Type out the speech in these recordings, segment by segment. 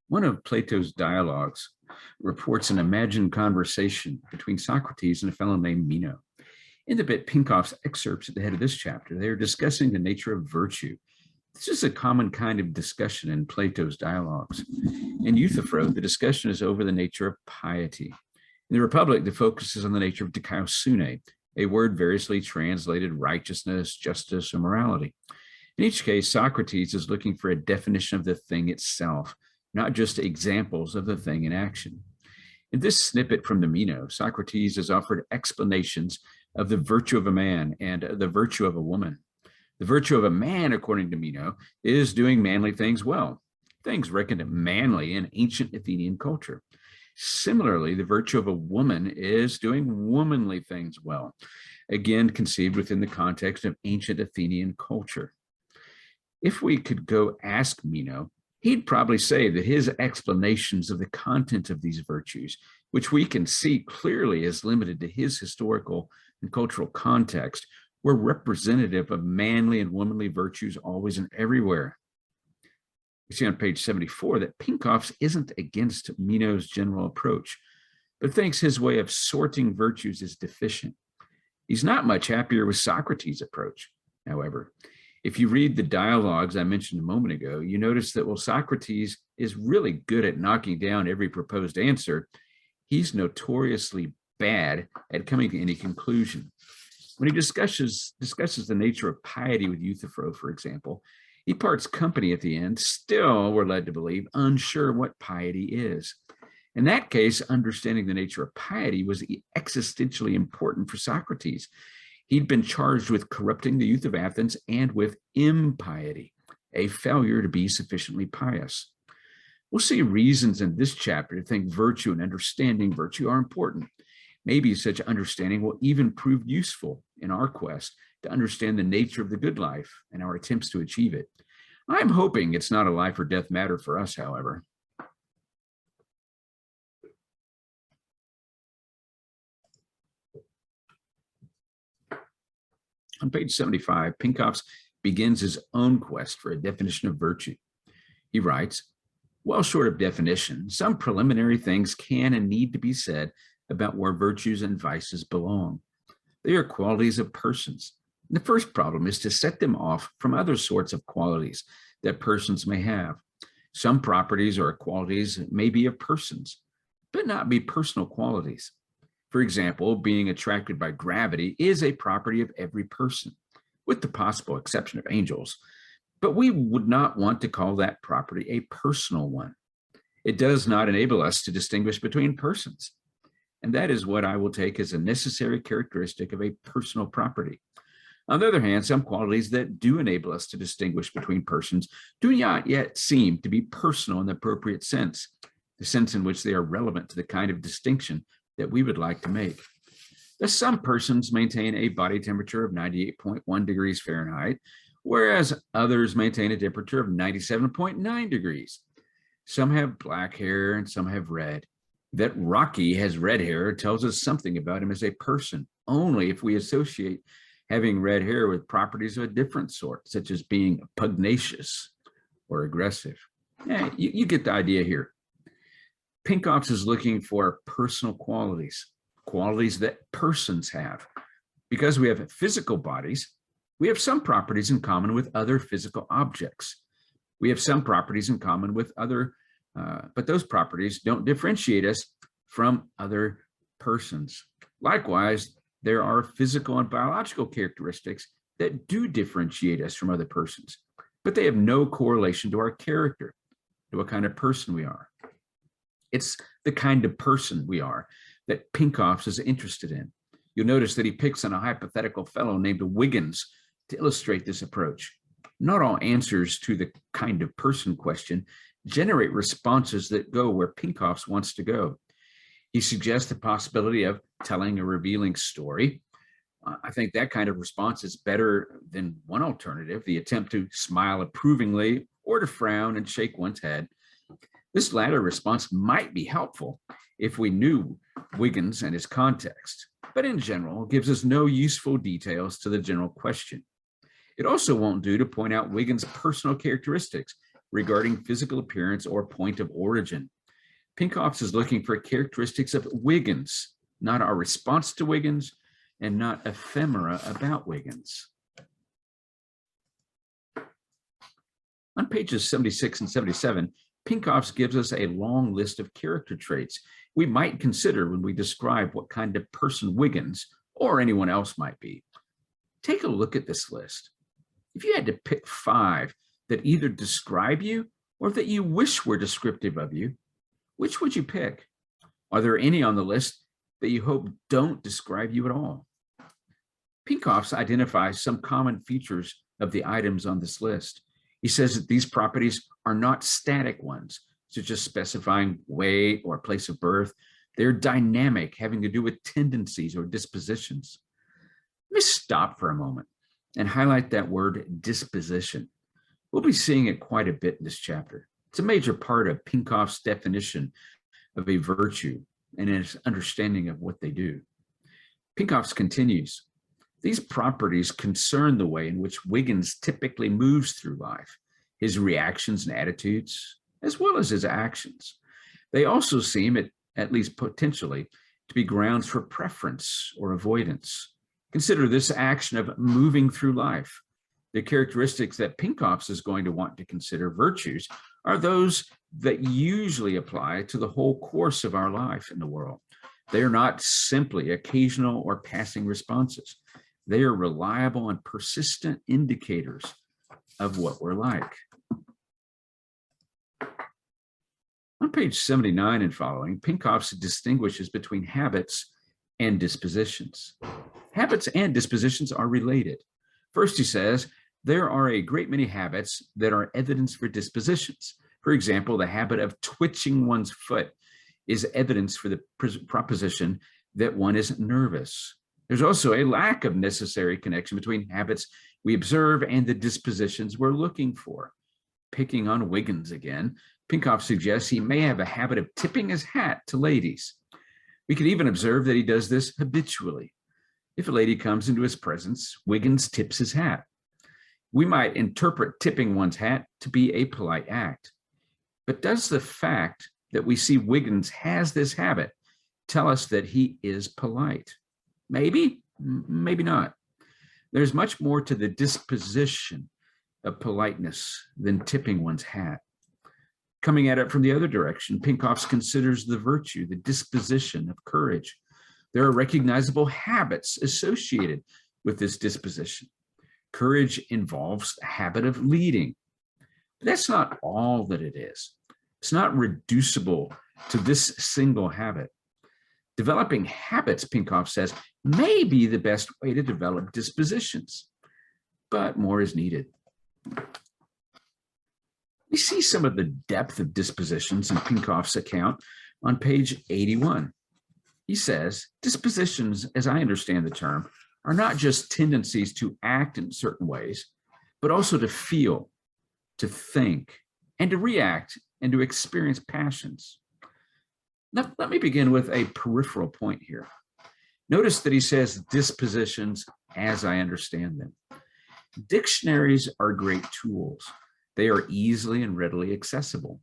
One of Plato's dialogues reports an imagined conversation between Socrates and a fellow named Meno. In the bit Pincoffs excerpts at the head of this chapter, they are discussing the nature of virtue. This is a common kind of discussion in Plato's dialogues. In Euthyphro, the discussion is over the nature of piety. In the Republic, the focus is on the nature of dikaiosune, a word variously translated righteousness, justice, or morality. In each case, Socrates is looking for a definition of the thing itself, not just examples of the thing in action. In this snippet from the Meno, Socrates is offered explanations of the virtue of a man and the virtue of a woman. The virtue of a man, according to Meno, is doing manly things well, things reckoned manly in ancient Athenian culture. Similarly, the virtue of a woman is doing womanly things well, again conceived within the context of ancient Athenian culture. If we could go ask Meno, he'd probably say that his explanations of the content of these virtues, which we can see clearly as limited to his historical and cultural context, were representative of manly and womanly virtues always and everywhere. You see on page 74 that Pincoffs isn't against Meno's general approach, but thinks his way of sorting virtues is deficient. He's not much happier with Socrates' approach, however. If you read the dialogues I mentioned a moment ago, you notice that while Socrates is really good at knocking down every proposed answer, he's notoriously bad at coming to any conclusion. When he discusses the nature of piety with Euthyphro, for example, he parts company at the end, still, we're led to believe, unsure what piety is. In that case, understanding the nature of piety was existentially important for Socrates. He'd been charged with corrupting the youth of Athens and with impiety, a failure to be sufficiently pious. We'll see reasons in this chapter to think virtue and understanding virtue are important. Maybe such understanding will even prove useful in our quest to understand the nature of the good life and our attempts to achieve it. I'm hoping it's not a life or death matter for us, however. On page 75, Pincoffs begins his own quest for a definition of virtue. He writes, well short of definition, some preliminary things can and need to be said about where virtues and vices belong. They are qualities of persons. The first problem is to set them off from other sorts of qualities that persons may have. Some properties or qualities may be of persons, but not be personal qualities. For example, being attracted by gravity is a property of every person, with the possible exception of angels, but we would not want to call that property a personal one. It does not enable us to distinguish between persons, and that is what I will take as a necessary characteristic of a personal property. On the other hand, some qualities that do enable us to distinguish between persons do not yet seem to be personal in the appropriate sense, the sense in which they are relevant to the kind of distinction that we would like to make. Thus, some persons maintain a body temperature of 98.1 degrees Fahrenheit, whereas others maintain a temperature of 97.9 degrees. Some have black hair and some have red. That Rocky has red hair tells us something about him as a person, only if we associate having red hair with properties of a different sort, such as being pugnacious or aggressive. Yeah, you get the idea here. Pincoffs is looking for personal qualities, qualities that persons have. Because we have physical bodies, we have some properties in common with other physical objects. We have some properties in common with other, but those properties don't differentiate us from other persons. Likewise, there are physical and biological characteristics that do differentiate us from other persons, but they have no correlation to our character, to what kind of person we are. It's the kind of person we are that Pincoffs is interested in. You'll notice that he picks on a hypothetical fellow named Wiggins to illustrate this approach. Not all answers to the kind of person question generate responses that go where Pincoffs wants to go. He suggests the possibility of telling a revealing story. I think that kind of response is better than one alternative, the attempt to smile approvingly or to frown and shake one's head. This latter response might be helpful if we knew Wiggins and his context, but in general gives us no useful details to the general question. It also won't do to point out Wiggins' personal characteristics, regarding physical appearance or point of origin. Pincoffs is looking for characteristics of Wiggins, not our response to Wiggins, and not ephemera about Wiggins. On pages 76 and 77, Pincoffs gives us a long list of character traits we might consider when we describe what kind of person Wiggins or anyone else might be. Take a look at this list. If you had to pick 5 that either describe you or that you wish were descriptive of you, which would you pick? Are there any on the list that you hope don't describe you at all? Pincoffs identifies some common features of the items on this list. He says that these properties are not static ones, such as specifying weight or place of birth. They're dynamic, having to do with tendencies or dispositions. Let me stop for a moment and highlight that word disposition. We'll be seeing it quite a bit in this chapter. It's a major part of Pincoffs' definition of a virtue and his understanding of what they do. Pincoffs continues, these properties concern the way in which Wiggins typically moves through life, his reactions and attitudes, as well as his actions. They also seem, at least potentially, to be grounds for preference or avoidance. Consider this action of moving through life. The characteristics that Pincoffs is going to want to consider virtues are those that usually apply to the whole course of our life in the world. They are not simply occasional or passing responses. They are reliable and persistent indicators of what we're like. On page 79 and following, Pincoffs distinguishes between habits and dispositions. Habits and dispositions are related. First, he says, there are a great many habits that are evidence for dispositions. For example, the habit of twitching one's foot is evidence for the proposition that one is nervous. There's also a lack of necessary connection between habits we observe and the dispositions we're looking for. Picking on Wiggins again, Pincoffs suggests he may have a habit of tipping his hat to ladies. We could even observe that he does this habitually. If a lady comes into his presence, Wiggins tips his hat. We might interpret tipping one's hat to be a polite act. But does the fact that we see Wiggins has this habit tell us that he is polite? Maybe, maybe not. There's much more to the disposition of politeness than tipping one's hat. Coming at it from the other direction, Pincoffs considers the virtue, the disposition of courage. There are recognizable habits associated with this disposition. Courage involves the habit of leading. But that's not all that it is. It's not reducible to this single habit. Developing habits, Pincoffs says, may be the best way to develop dispositions, but more is needed. We see some of the depth of dispositions in Pincoffs' account on page 81. He says, dispositions, as I understand the term, are not just tendencies to act in certain ways, but also to feel, to think, and to react and to experience passions. Now, let me begin with a peripheral point here. Notice that he says dispositions as I understand them. Dictionaries are great tools. They are easily and readily accessible.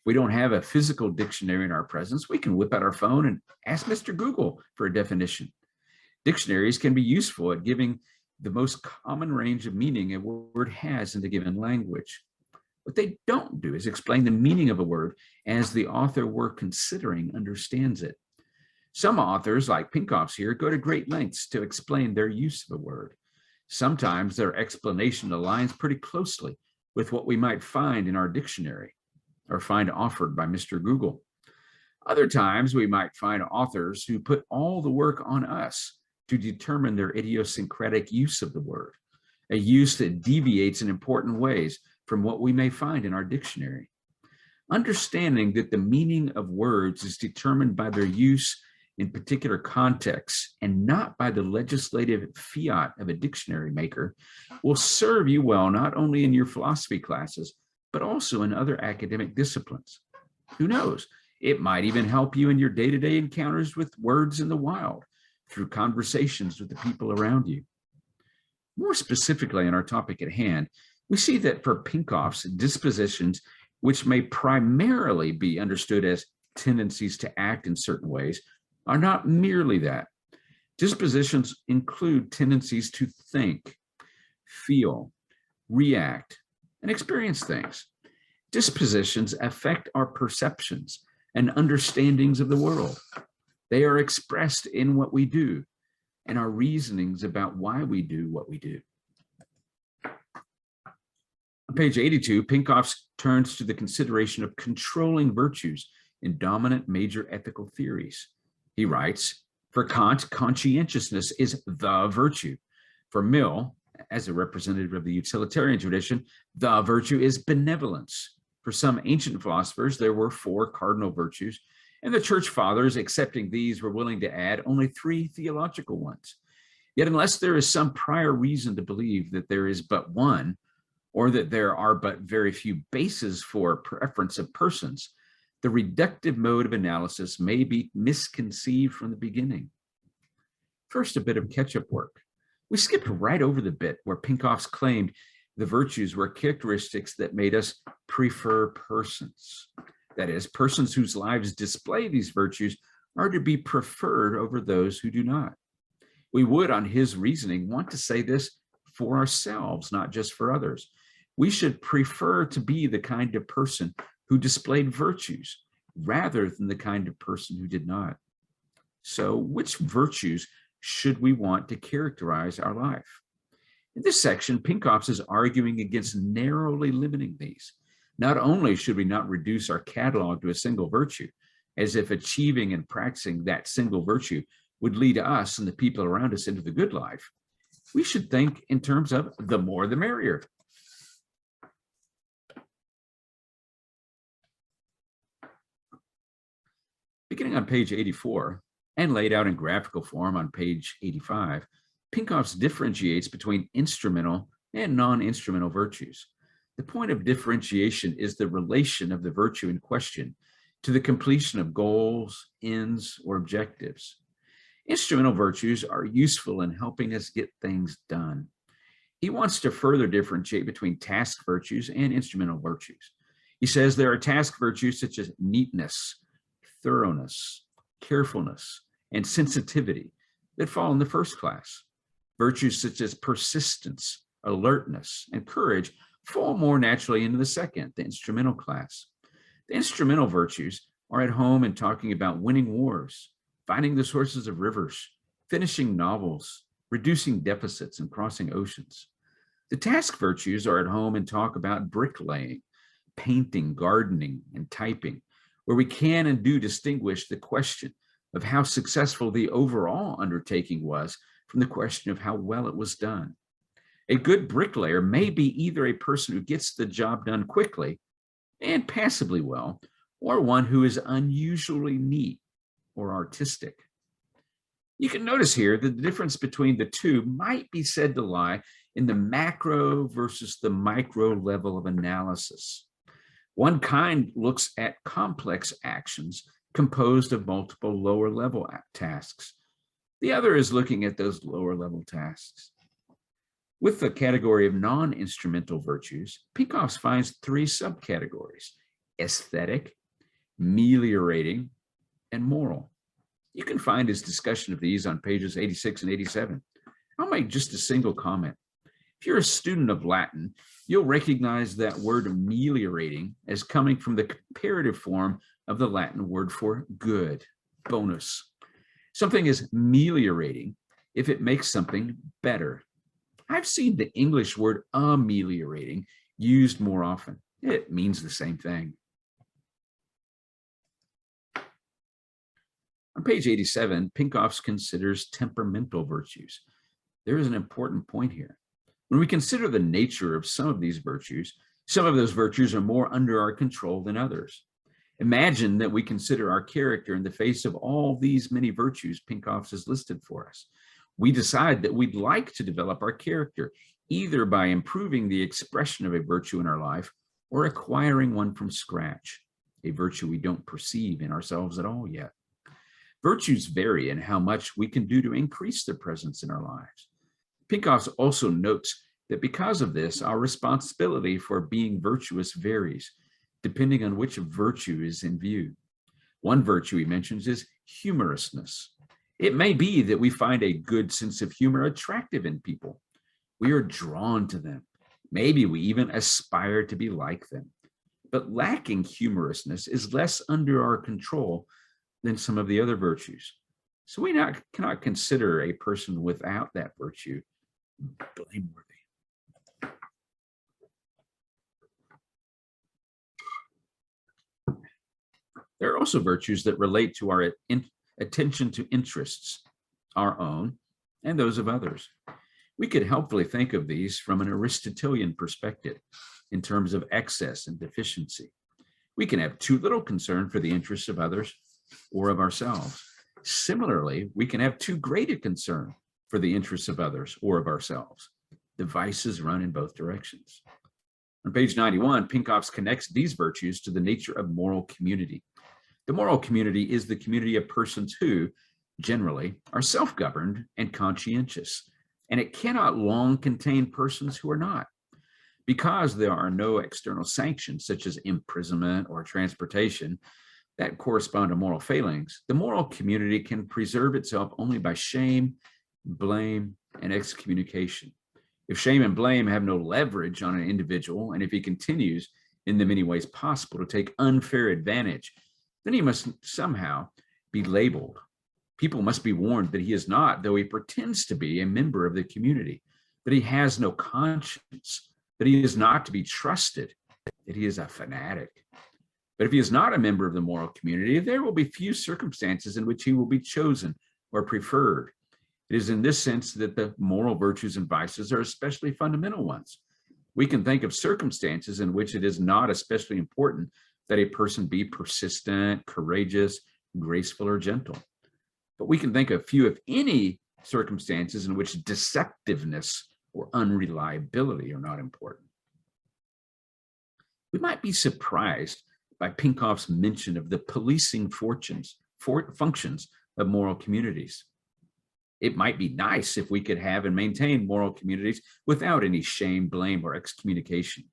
We don't have a physical dictionary in our presence. We can whip out our phone and ask Mr. Google for a definition. Dictionaries can be useful at giving the most common range of meaning a word has in the given language. What they don't do is explain the meaning of a word as the author we're considering understands it. Some authors, like Pincoffs here, go to great lengths to explain their use of a word. Sometimes their explanation aligns pretty closely with what we might find in our dictionary or find offered by Mr. Google. Other times we might find authors who put all the work on us to determine their idiosyncratic use of the word, a use that deviates in important ways from what we may find in our dictionary. Understanding that the meaning of words is determined by their use in particular contexts and not by the legislative fiat of a dictionary maker will serve you well not only in your philosophy classes, but also in other academic disciplines. Who knows? It might even help you in your day-to-day encounters with words in the wild through conversations with the people around you. More specifically on our topic at hand, We see that for Pincoffs, dispositions, which may primarily be understood as tendencies to act in certain ways, are not merely that. Dispositions include tendencies to think, feel, react, and experience things. Dispositions affect our perceptions and understandings of the world. They are expressed in what we do and our reasonings about why we do what we do. On page 82, Pincoffs turns to the consideration of controlling virtues in dominant major ethical theories. He writes, for Kant, conscientiousness is the virtue. For Mill, as a representative of the utilitarian tradition, the virtue is benevolence. For some ancient philosophers, there were 4 cardinal virtues, and the church fathers, accepting these, were willing to add only 3 theological ones. Yet unless there is some prior reason to believe that there is but one, or that there are but very few bases for preference of persons, the reductive mode of analysis may be misconceived from the beginning. First, a bit of catch-up work. We skipped right over the bit where Pincoffs claimed the virtues were characteristics that made us prefer persons. That is, persons whose lives display these virtues are to be preferred over those who do not. We would, on his reasoning, want to say this for ourselves, not just for others. We should prefer to be the kind of person who displayed virtues rather than the kind of person who did not. So, which virtues should we want to characterize our life? In this section, Pincoffs is arguing against narrowly limiting these. Not only should we not reduce our catalog to a single virtue, as if achieving and practicing that single virtue would lead us and the people around us into the good life, we should think in terms of the more the merrier. Beginning on page 84 and laid out in graphical form on page 85, Pincoffs differentiates between instrumental and non-instrumental virtues. The point of differentiation is the relation of the virtue in question to the completion of goals, ends, or objectives. Instrumental virtues are useful in helping us get things done. He wants to further differentiate between task virtues and instrumental virtues. He says there are task virtues such as neatness, thoroughness, carefulness, and sensitivity that fall in the first class. Virtues such as persistence, alertness, and courage fall more naturally into the second, the instrumental class. The instrumental virtues are at home in talking about winning wars, finding the sources of rivers, finishing novels, reducing deficits, and crossing oceans. The task virtues are at home in talk about bricklaying, painting, gardening, and typing, where we can and do distinguish the question of how successful the overall undertaking was from the question of how well it was done. A good bricklayer may be either a person who gets the job done quickly and passably well, or one who is unusually neat or artistic. You can notice here that the difference between the two might be said to lie in the macro versus the micro level of analysis. One kind looks at complex actions composed of multiple lower level tasks. The other is looking at those lower level tasks. With the category of non-instrumental virtues, Pincoffs finds 3 subcategories: aesthetic, meliorating, and moral. You can find his discussion of these on pages 86 and 87. I'll make just a single comment. If you're a student of Latin, you'll recognize that word meliorating as coming from the comparative form of the Latin word for good, bonus. Something is meliorating if it makes something better. I've seen the English word ameliorating used more often. It means the same thing. On page 87, Pincoffs considers temperamental virtues. There is an important point here. When we consider the nature of some of these virtues, some of those virtues are more under our control than others. Imagine that we consider our character in the face of all these many virtues Pincoffs has listed for us. We decide that we'd like to develop our character, either by improving the expression of a virtue in our life or acquiring one from scratch, a virtue we don't perceive in ourselves at all yet. Virtues vary in how much we can do to increase their presence in our lives. Pincoffs also notes that because of this, our responsibility for being virtuous varies, depending on which virtue is in view. One virtue he mentions is humorousness. It may be that we find a good sense of humor attractive in people. We are drawn to them. Maybe we even aspire to be like them. But lacking humorousness is less under our control than some of the other virtues. So we cannot consider a person without that virtue blameworthy. There are also virtues that relate to our attention to interests, our own and those of others. We could helpfully think of these from an Aristotelian perspective in terms of excess and deficiency. We can have too little concern for the interests of others or of ourselves. Similarly, we can have too great a concern for the interests of others or of ourselves. The vices run in both directions. On page 91, Pincoffs connects these virtues to the nature of moral community. The moral community is the community of persons who, generally, are self-governed and conscientious, and it cannot long contain persons who are not. Because there are no external sanctions, such as imprisonment or transportation, that correspond to moral failings, the moral community can preserve itself only by shame, blame, and excommunication. If shame and blame have no leverage on an individual, and if he continues in the many ways possible to take unfair advantage, then he must somehow be labeled. People must be warned that he is not, though he pretends to be, a member of the community, that he has no conscience, that he is not to be trusted, that he is a fanatic. But if he is not a member of the moral community, there will be few circumstances in which he will be chosen or preferred. It is in this sense that the moral virtues and vices are especially fundamental ones. We can think of circumstances in which it is not especially important that a person be persistent, courageous, graceful, or gentle. But we can think of few, if any, circumstances in which deceptiveness or unreliability are not important. We might be surprised by Pincoffs' mention of the policing functions of moral communities. It might be nice if we could have and maintain moral communities without any shame, blame, or excommunication.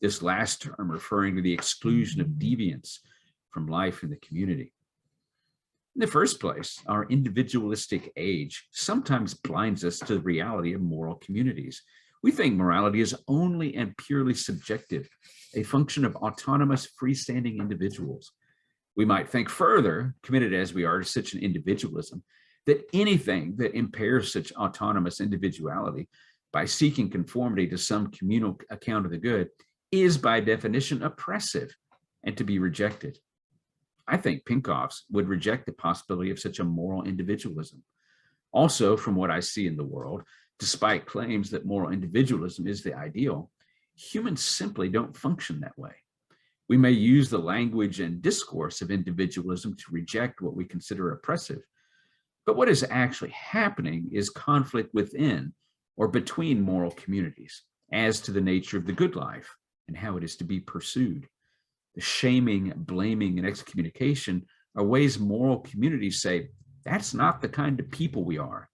This last term referring to the exclusion of deviance from life in the community. In the first place, our individualistic age sometimes blinds us to the reality of moral communities. We think morality is only and purely subjective, a function of autonomous, freestanding individuals. We might think further, committed as we are to such an individualism, that anything that impairs such autonomous individuality by seeking conformity to some communal account of the good is by definition oppressive and to be rejected. I think Pincoffs would reject the possibility of such a moral individualism. Also, from what I see in the world, despite claims that moral individualism is the ideal, humans simply don't function that way. We may use the language and discourse of individualism to reject what we consider oppressive, but what is actually happening is conflict within or between moral communities as to the nature of the good life and how it is to be pursued. The shaming, blaming, and excommunication are ways moral communities say, that's not the kind of people we are.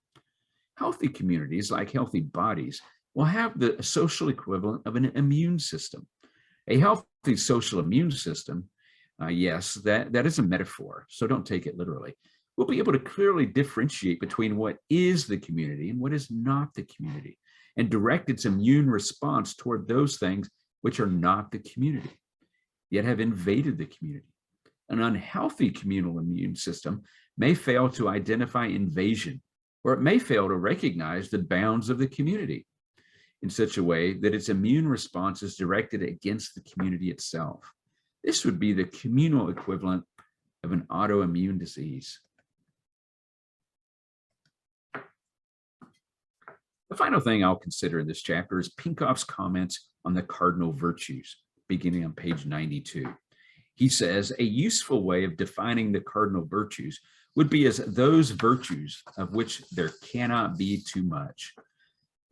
Healthy communities, like healthy bodies, will have the social equivalent of an immune system. A healthy social immune system, yes, that is a metaphor, so don't take it literally. We'll be able to clearly differentiate between what is the community and what is not the community, and direct its immune response toward those things which are not the community, yet have invaded the community. An unhealthy communal immune system may fail to identify invasion, or it may fail to recognize the bounds of the community in such a way that its immune response is directed against the community itself. This would be the communal equivalent of an autoimmune disease. The final thing I'll consider in this chapter is Pincoffs' comments on the cardinal virtues, beginning on page 92. He says, a useful way of defining the cardinal virtues would be as those virtues of which there cannot be too much.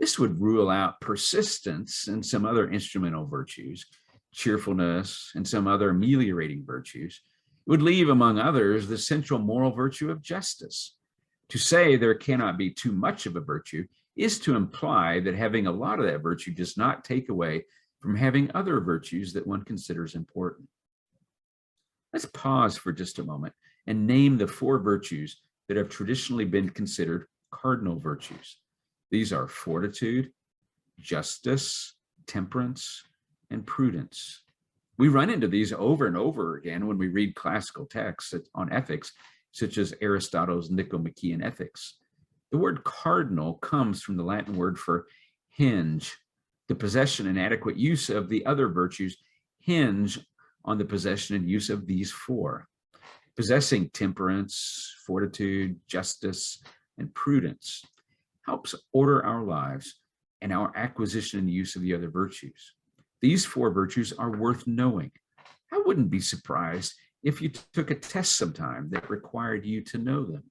This would rule out persistence and some other instrumental virtues, cheerfulness and some other ameliorating virtues. It would leave, among others, the central moral virtue of justice. To say there cannot be too much of a virtue is to imply that having a lot of that virtue does not take away from having other virtues that one considers important. Let's pause for just a moment and name the four virtues that have traditionally been considered cardinal virtues. These are fortitude, justice, temperance, and prudence. We run into these over and over again when we read classical texts on ethics, such as Aristotle's Nicomachean Ethics. The word cardinal comes from the Latin word for hinge. The possession and adequate use of the other virtues hinge on the possession and use of these four. Possessing temperance, fortitude, justice, and prudence helps order our lives and our acquisition and use of the other virtues. These four virtues are worth knowing. I wouldn't be surprised if you took a test sometime that required you to know them.